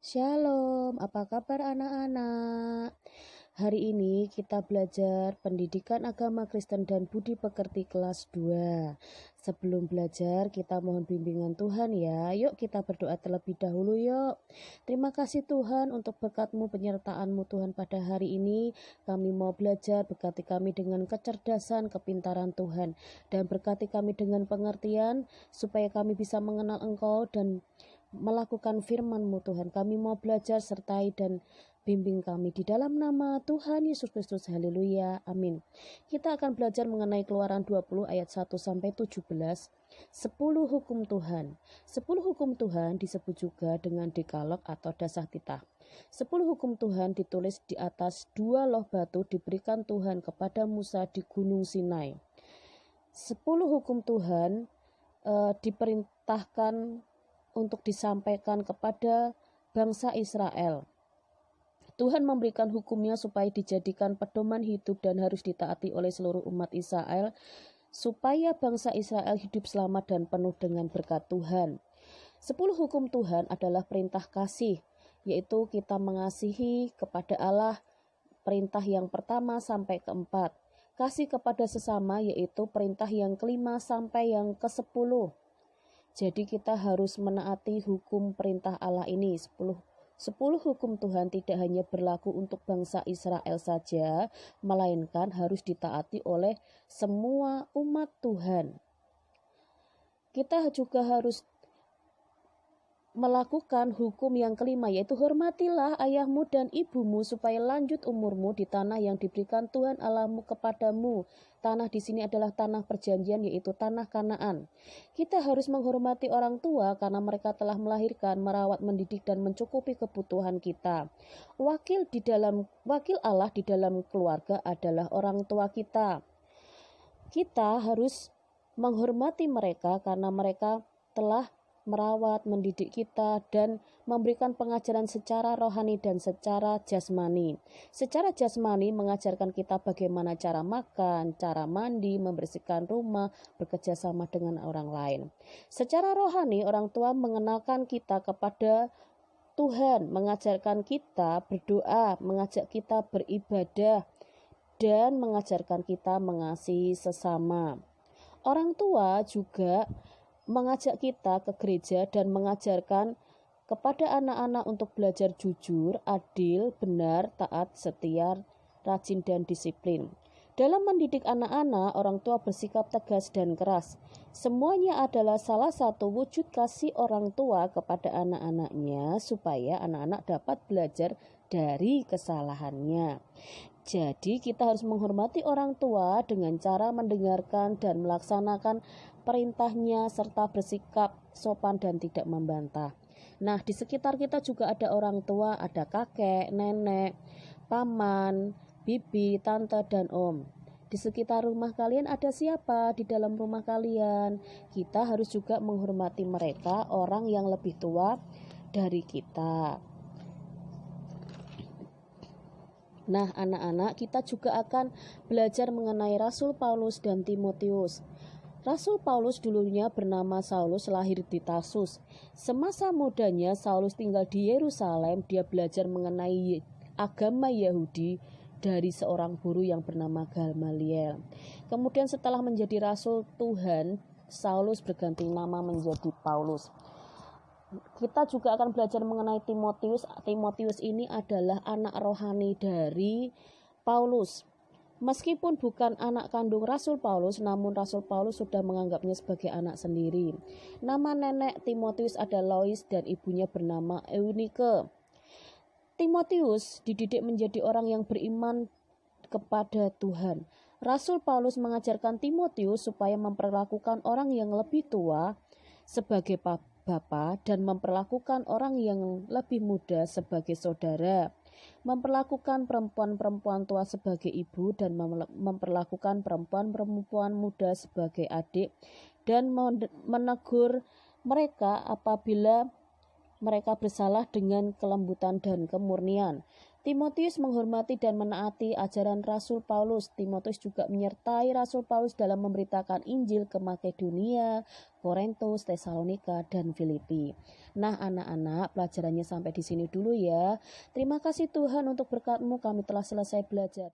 Shalom, apa kabar anak-anak? Hari ini kita belajar pendidikan agama Kristen dan budi pekerti kelas 2. Sebelum belajar kita mohon bimbingan Tuhan ya. Yuk kita berdoa terlebih dahulu yuk. Terima kasih Tuhan untuk berkat-Mu, penyertaan-Mu Tuhan pada hari ini. Kami mau belajar, berkati kami dengan kecerdasan, kepintaran Tuhan. Dan berkati kami dengan pengertian supaya kami bisa mengenal Engkau dan melakukan firman-Mu Tuhan. Kami mau belajar, sertai dan bimbing kami di dalam nama Tuhan Yesus Kristus. Haleluya. Amin. Kita akan belajar mengenai Keluaran 20 ayat 1 sampai 17. 10 hukum Tuhan. 10 hukum Tuhan disebut juga dengan dekalog atau dasar titah. 10 hukum Tuhan ditulis di atas 2 loh batu diberikan Tuhan kepada Musa di Gunung Sinai. 10 hukum Tuhan diperintahkan untuk disampaikan kepada bangsa Israel. Tuhan memberikan hukumnya supaya dijadikan pedoman hidup dan harus ditaati oleh seluruh umat Israel, supaya bangsa Israel hidup selamat dan penuh dengan berkat Tuhan. 10 hukum Tuhan adalah perintah kasih, yaitu kita mengasihi kepada Allah, perintah yang pertama sampai keempat. Kasih kepada sesama, yaitu perintah yang kelima sampai yang ke-10. Jadi kita harus menaati hukum perintah Allah ini. 10 hukum Tuhan tidak hanya berlaku untuk bangsa Israel saja, melainkan harus ditaati oleh semua umat Tuhan. Kita juga harus melakukan hukum yang kelima, yaitu hormatilah ayahmu dan ibumu supaya lanjut umurmu di tanah yang diberikan Tuhan Allahmu kepadamu. Tanah di sini adalah tanah perjanjian, yaitu tanah Kanaan. Kita harus menghormati orang tua karena mereka telah melahirkan, merawat, mendidik dan mencukupi kebutuhan kita. Wakil Allah di dalam keluarga adalah orang tua kita. Kita harus menghormati mereka karena mereka telah merawat, mendidik kita, dan memberikan pengajaran secara rohani dan secara jasmani. Secara jasmani mengajarkan kita bagaimana cara makan, cara mandi, membersihkan rumah, bekerja sama dengan orang lain. Secara rohani, orang tua mengenalkan kita kepada Tuhan, mengajarkan kita berdoa, mengajak kita beribadah, dan mengajarkan kita mengasihi sesama. Orang tua juga mengajak kita ke gereja dan mengajarkan kepada anak-anak untuk belajar jujur, adil, benar, taat, setia, rajin, dan disiplin. Dalam mendidik anak-anak, orang tua bersikap tegas dan keras. Semuanya adalah salah satu wujud kasih orang tua kepada anak-anaknya supaya anak-anak dapat belajar dari kesalahannya. Jadi kita harus menghormati orang tua dengan cara mendengarkan dan melaksanakan perintahnya serta bersikap sopan dan tidak membantah. Nah, di sekitar kita juga ada orang tua, ada kakek, nenek, paman, bibi, tante, dan om. Di sekitar rumah kalian ada siapa di dalam rumah kalian? Kita harus juga menghormati mereka, orang yang lebih tua dari kita. Nah, anak-anak, kita juga akan belajar mengenai Rasul Paulus dan Timotius. Rasul Paulus dulunya bernama Saulus, lahir di Tarsus. Semasa mudanya Saulus tinggal di Yerusalem. Dia belajar mengenai agama Yahudi dari seorang guru yang bernama Gamaliel. Kemudian setelah menjadi Rasul Tuhan, Saulus berganti nama menjadi Paulus. Kita juga akan belajar mengenai Timotius. Timotius ini adalah anak rohani dari Paulus. Meskipun bukan anak kandung Rasul Paulus, namun Rasul Paulus sudah menganggapnya sebagai anak sendiri. Nama nenek Timotius adalah Lois dan ibunya bernama Eunike. Timotius dididik menjadi orang yang beriman kepada Tuhan. Rasul Paulus mengajarkan Timotius supaya memperlakukan orang yang lebih tua sebagai Bapa dan memperlakukan orang yang lebih muda sebagai saudara, memperlakukan perempuan-perempuan tua sebagai ibu dan memperlakukan perempuan-perempuan muda sebagai adik, dan menegur mereka apabila mereka bersalah dengan kelembutan dan kemurnian. Timotius menghormati dan menaati ajaran Rasul Paulus. Timotius juga menyertai Rasul Paulus dalam memberitakan Injil ke Makedonia, Korintus, Tesalonika, dan Filipi. Nah, anak-anak, pelajarannya sampai di sini dulu ya. Terima kasih Tuhan untuk berkat-Mu, kami telah selesai belajar.